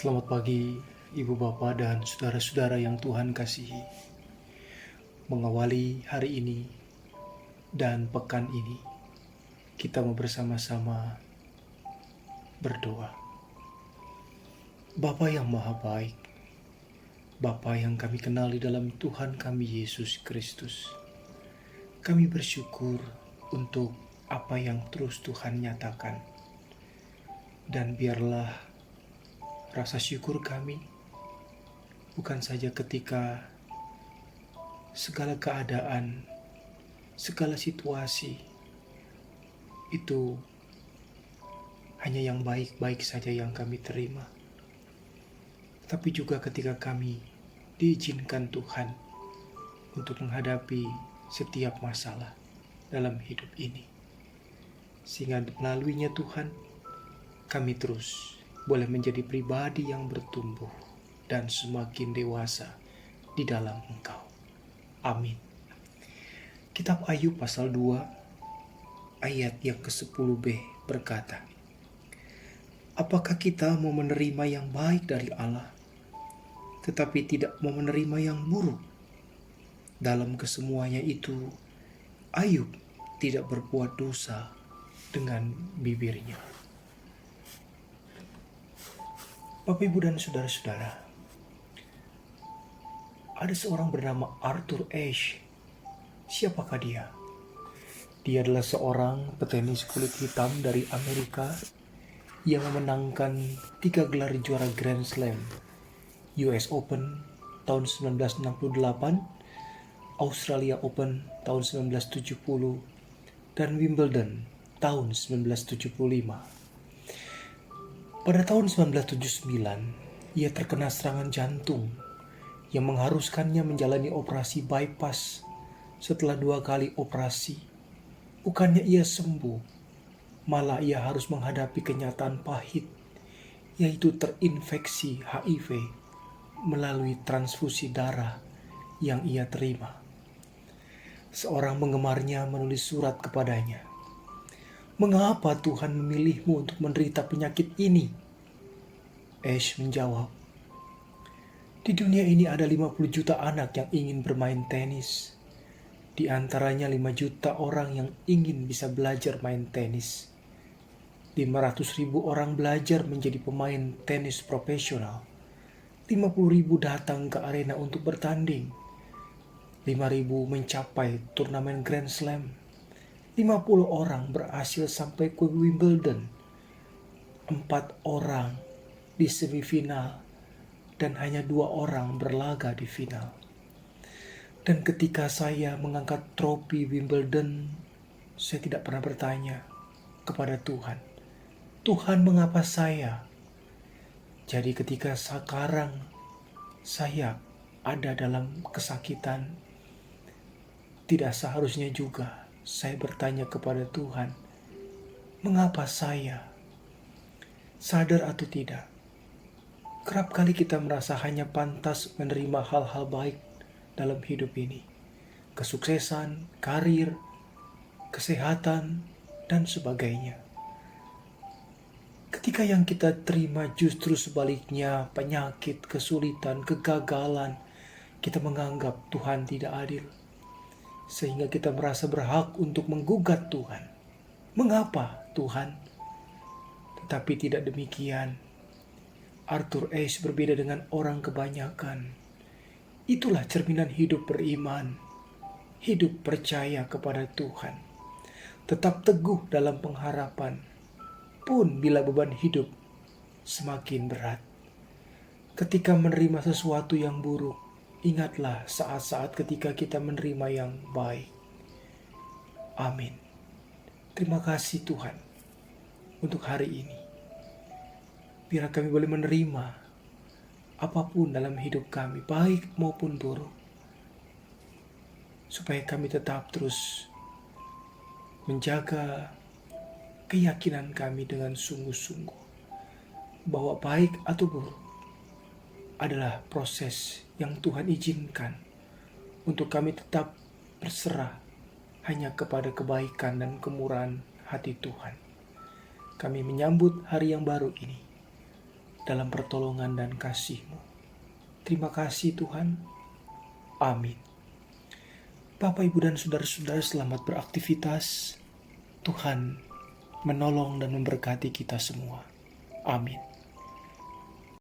Selamat pagi, Ibu Bapak dan saudara-saudara yang Tuhan kasihi. Mengawali hari ini dan pekan ini, kita mau bersama-sama berdoa. Bapa yang Maha Baik, Bapa yang kami kenali dalam Tuhan kami Yesus Kristus, kami bersyukur untuk apa yang terus Tuhan nyatakan. Dan biarlah rasa syukur kami bukan saja ketika segala keadaan, segala situasi itu hanya yang baik-baik saja yang kami terima, tapi juga ketika kami diizinkan Tuhan untuk menghadapi setiap masalah dalam hidup ini, sehingga melaluinya Tuhan kami terus boleh menjadi pribadi yang bertumbuh dan semakin dewasa di dalam Engkau. Amin. Kitab Ayub pasal 2 ayat yang ke-10b berkata, apakah kita mau menerima yang baik dari Allah, tetapi tidak mau menerima yang buruk? Dalam kesemuanya itu, Ayub tidak berbuat dosa dengan bibirnya. Bapak, Ibu, dan saudara-saudara, ada seorang bernama Arthur Ashe. Siapakah dia? Dia adalah seorang petenis kulit hitam dari Amerika yang memenangkan 3 gelar juara Grand Slam, US Open tahun 1968, Australia Open tahun 1970, dan Wimbledon tahun 1975. Pada tahun 1979, ia terkena serangan jantung yang mengharuskannya menjalani operasi bypass. Setelah 2 kali operasi, bukannya ia sembuh, malah ia harus menghadapi kenyataan pahit, yaitu terinfeksi HIV melalui transfusi darah yang ia terima. Seorang penggemarnya menulis surat kepadanya, "Mengapa Tuhan memilihmu untuk menderita penyakit ini?" Ashe menjawab, "Di dunia ini ada 50 juta anak yang ingin bermain tenis. Di antaranya 5 juta orang yang ingin bisa belajar main tenis. 500.000 orang belajar menjadi pemain tenis profesional. 50.000 datang ke arena untuk bertanding. 5.000 mencapai turnamen Grand Slam. 50 orang berhasil sampai ke Wimbledon. 4 orang di semifinal dan hanya 2 orang berlaga di final. Dan ketika saya mengangkat trofi Wimbledon, saya tidak pernah bertanya kepada Tuhan, 'Tuhan, mengapa saya?' Jadi ketika sekarang saya ada dalam kesakitan, tidak seharusnya juga saya bertanya kepada Tuhan, 'Mengapa saya?' Sadar atau tidak, kerap kali kita merasa hanya pantas menerima hal-hal baik dalam hidup ini. Kesuksesan, karir, kesehatan, dan sebagainya. Ketika yang kita terima justru sebaliknya, penyakit, kesulitan, kegagalan, kita menganggap Tuhan tidak adil. Sehingga kita merasa berhak untuk menggugat Tuhan. Mengapa Tuhan? Tetapi tidak demikian. Arthur Ashe berbeda dengan orang kebanyakan. Itulah cerminan hidup beriman, hidup percaya kepada Tuhan. Tetap teguh dalam pengharapan, pun bila beban hidup semakin berat. Ketika menerima sesuatu yang buruk, ingatlah saat-saat ketika kita menerima yang baik. Amin. Terima kasih Tuhan untuk hari ini. Biar kami boleh menerima apapun dalam hidup kami, baik maupun buruk, supaya kami tetap terus menjaga keyakinan kami dengan sungguh-sungguh bahwa baik atau buruk adalah proses yang Tuhan izinkan untuk kami tetap berserah hanya kepada kebaikan dan kemurahan hati Tuhan. Kami menyambut hari yang baru ini. dalam pertolongan dan kasih-Mu. Terima kasih Tuhan. Amin. Bapak, Ibu, dan saudara-saudara, selamat beraktivitas. Tuhan menolong dan memberkati kita semua. Amin.